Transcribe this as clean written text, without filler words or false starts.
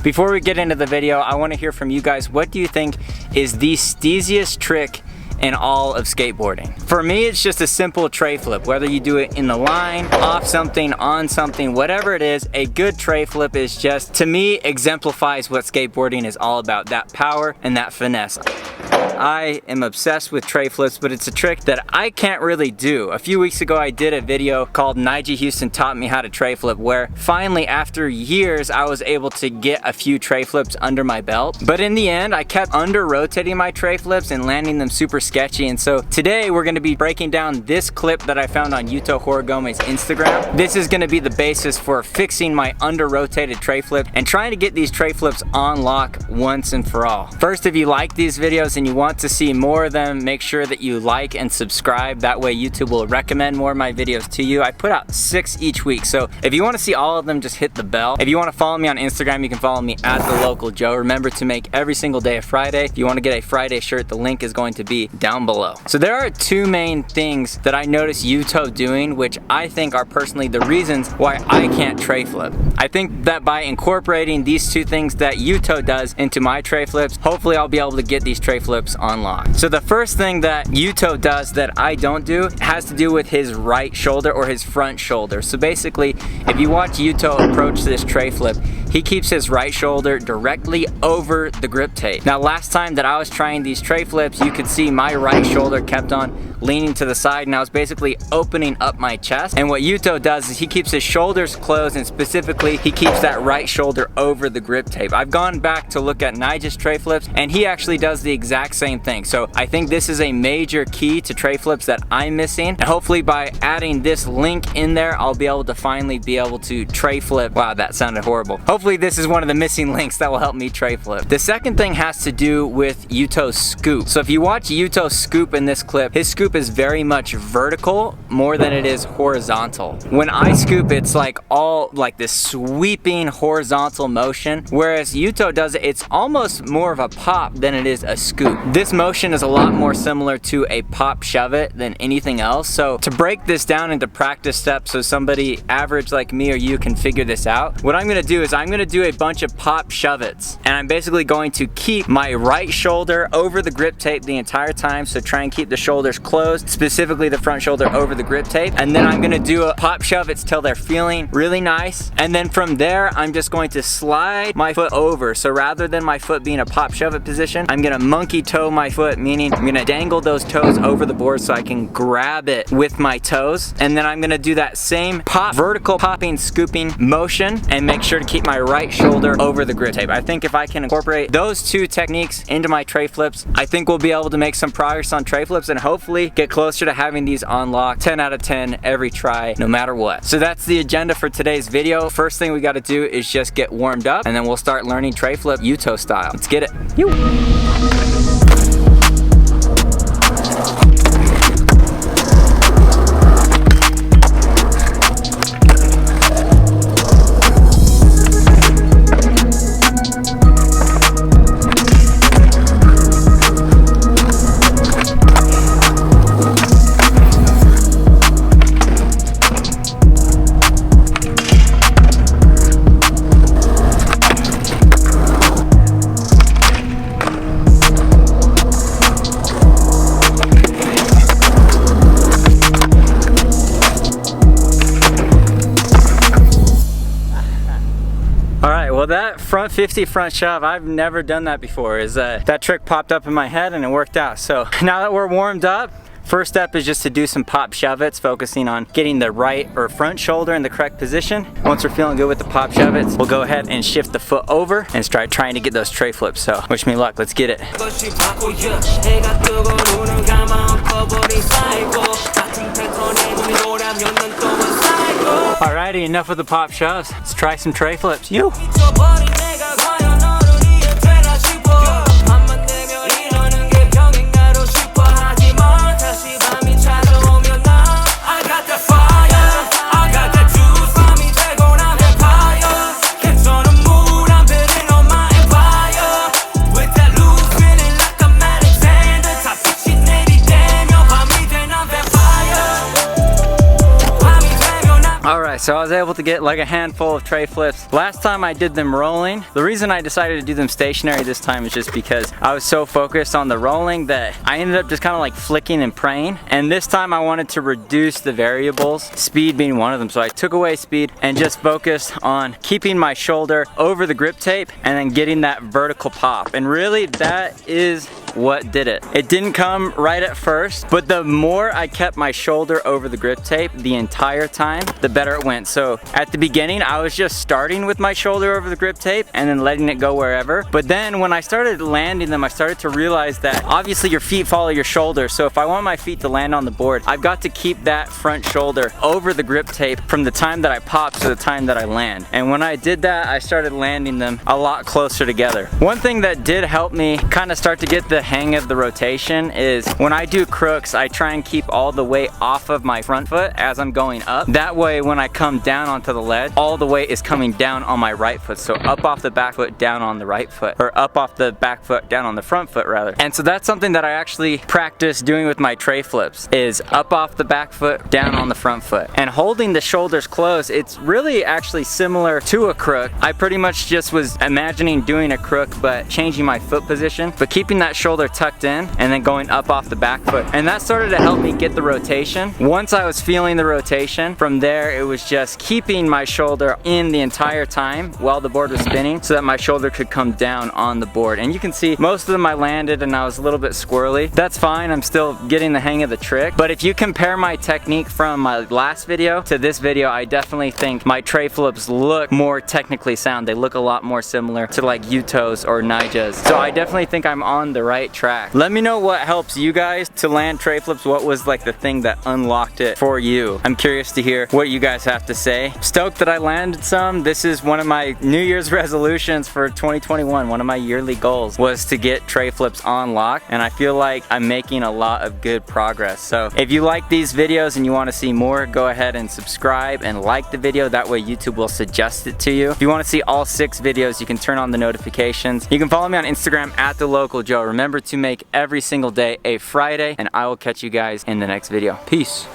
Before we get into the video, I want to hear from you guys. What do you think is the steeziest trick in all of skateboarding? For me, it's just a simple tray flip. Whether you do it in the line, off something, on something, whatever it is, a good tray flip is just, to me, exemplifies what skateboarding is all about, that power and that finesse. I am obsessed with tray flips, but it's a trick that I can't really do. A few weeks ago, I did a video called Nige Houston Taught Me How to Tray Flip, where finally, after years, I was able to get a few tray flips under my belt. But in the end, I kept under-rotating my tray flips and landing them super sketchy. And so today, we're gonna be breaking down this clip that I found on Yuto Horigome's Instagram. This is gonna be the basis for fixing my under-rotated tray flip and trying to get these tray flips on lock once and for all. First, if you like these videos and you want to see more of them, make sure that you like and subscribe. That way YouTube will recommend more of my videos to you. I put out 6 each week, so if you want to see all of them, just hit the bell. If you want to follow me on Instagram, you can follow me at The Local Joe. Remember to make every single day a Friday. If you want to get a Friday shirt, the link is going to be down below. So there are 2 main things that I noticed Yuto doing, which I think are personally the reasons why I can't tray flip. I think that by incorporating these 2 things that Yuto does into my tray flips, hopefully I'll be able to get these tray flips on lock. So the first thing that Yuto does that I don't do has to do with his right shoulder or his front shoulder. So basically, if you watch Yuto approach this tray flip, he keeps his right shoulder directly over the grip tape. Now, last time that I was trying these tray flips, you could see my right shoulder kept on leaning to the side, and I was basically opening up my chest. And what Yuto does is he keeps his shoulders closed, and specifically, he keeps that right shoulder over the grip tape. I've gone back to look at Nige's tray flips, and he actually does the exact same thing. So I think this is a major key to tray flips that I'm missing. And hopefully by adding this link in there, I'll be able to finally be able to tray flip. Wow, that sounded horrible. Hopefully this is one of the missing links that will help me tray flip. The second thing has to do with Yuto's scoop. So if you watch Yuto's scoop in this clip, his scoop is very much vertical more than it is horizontal. When I scoop, it's like all like this sweeping horizontal motion, whereas Yuto does it, it's almost more of a pop than it is a scoop. This motion is a lot more similar to a pop shove it than anything else. So to break this down into practice steps so somebody average like me or you can figure this out, what I'm gonna do is I'm gonna do a bunch of pop shove it's, and I'm basically going to keep my right shoulder over the grip tape the entire time. So try and keep the shoulders closed, specifically the front shoulder over the grip tape. And then I'm gonna do a pop shove it's till they're feeling really nice. And then from there, I'm just going to slide my foot over. So rather than my foot being a pop shove it position, I'm gonna monkey toe my foot, meaning I'm gonna dangle those toes over the board so I can grab it with my toes. And then I'm gonna do that same pop, vertical popping, scooping motion, and make sure to keep my right shoulder over the grip tape. I think if I can incorporate those 2 techniques into my tray flips, I think we'll be able to make some progress on tray flips and hopefully get closer to having these on lock 10 out of 10 every try, no matter what. So that's the agenda for today's video. First thing we gotta do is just get warmed up, and then we'll start learning tray flip Yuto style. Let's get it. Well, that front 50 front shove, I've never done that before. That trick popped up in my head and it worked out. So now that we're warmed up, first step is just to do some pop shove-its, focusing on getting the right or front shoulder in the correct position. Once we're feeling good with the pop shove-its, we'll go ahead and shift the foot over and start trying to get those tray flips. So wish me luck, let's get it. Alrighty, enough with the pop shoves. Let's try some tray flips. You. Alright, so I was able to get like a handful of tray flips. Last time I did them rolling. The reason I decided to do them stationary this time is just because I was so focused on the rolling that I ended up just kind of like flicking and praying. And this time I wanted to reduce the variables, speed being one of them. So I took away speed and just focused on keeping my shoulder over the grip tape and then getting that vertical pop. And really that is what did it. It didn't come right at first, but the more I kept my shoulder over the grip tape the entire time, the better it went. So at the beginning, I was just starting with my shoulder over the grip tape and then letting it go wherever. But then when I started landing them, I started to realize that obviously your feet follow your shoulder. So if I want my feet to land on the board, I've got to keep that front shoulder over the grip tape from the time that I pop to the time that I land. And when I did that, I started landing them a lot closer together. One thing that did help me kind of start to get the hang of the rotation is when I do crooks, I try and keep all the weight off of my front foot as I'm going up. That way when I come down onto the ledge, all the weight is coming down on my right foot. So up off the back foot, down on the right foot, or up off the back foot, down on the front foot rather. And so that's something that I actually practice doing with my tray flips, is up off the back foot, down on the front foot. And holding the shoulders close, it's really actually similar to a crook. I pretty much just was imagining doing a crook but changing my foot position, but keeping that shoulder tucked in and then going up off the back foot. And that started to help me get the rotation. Once I was feeling the rotation, from there it was just keeping my shoulder in the entire time while the board was spinning so that my shoulder could come down on the board. And you can see most of them I landed and I was a little bit squirrely. That's fine, I'm still getting the hang of the trick. But if you compare my technique from my last video to this video, I definitely think my tray flips look more technically sound. They look a lot more similar to like Yuto's or Nija's. So I definitely think I'm on the right track. Let me know what helps you guys to land tray flips. What was like the thing that unlocked it for you? I'm curious to hear what you guys have to say. Stoked that I landed some. This is one of my New Year's resolutions for 2021. One of my yearly goals was to get tray flips on lock, and I feel like I'm making a lot of good progress. So if you like these videos and you want to see more, go ahead and subscribe and like the video. That way YouTube will suggest it to you. If you want to see all 6 videos, you can turn on the notifications. You can follow me on Instagram at @TheLocalJoe. Remember to make every single day a Friday, and I will catch you guys in the next video. Peace.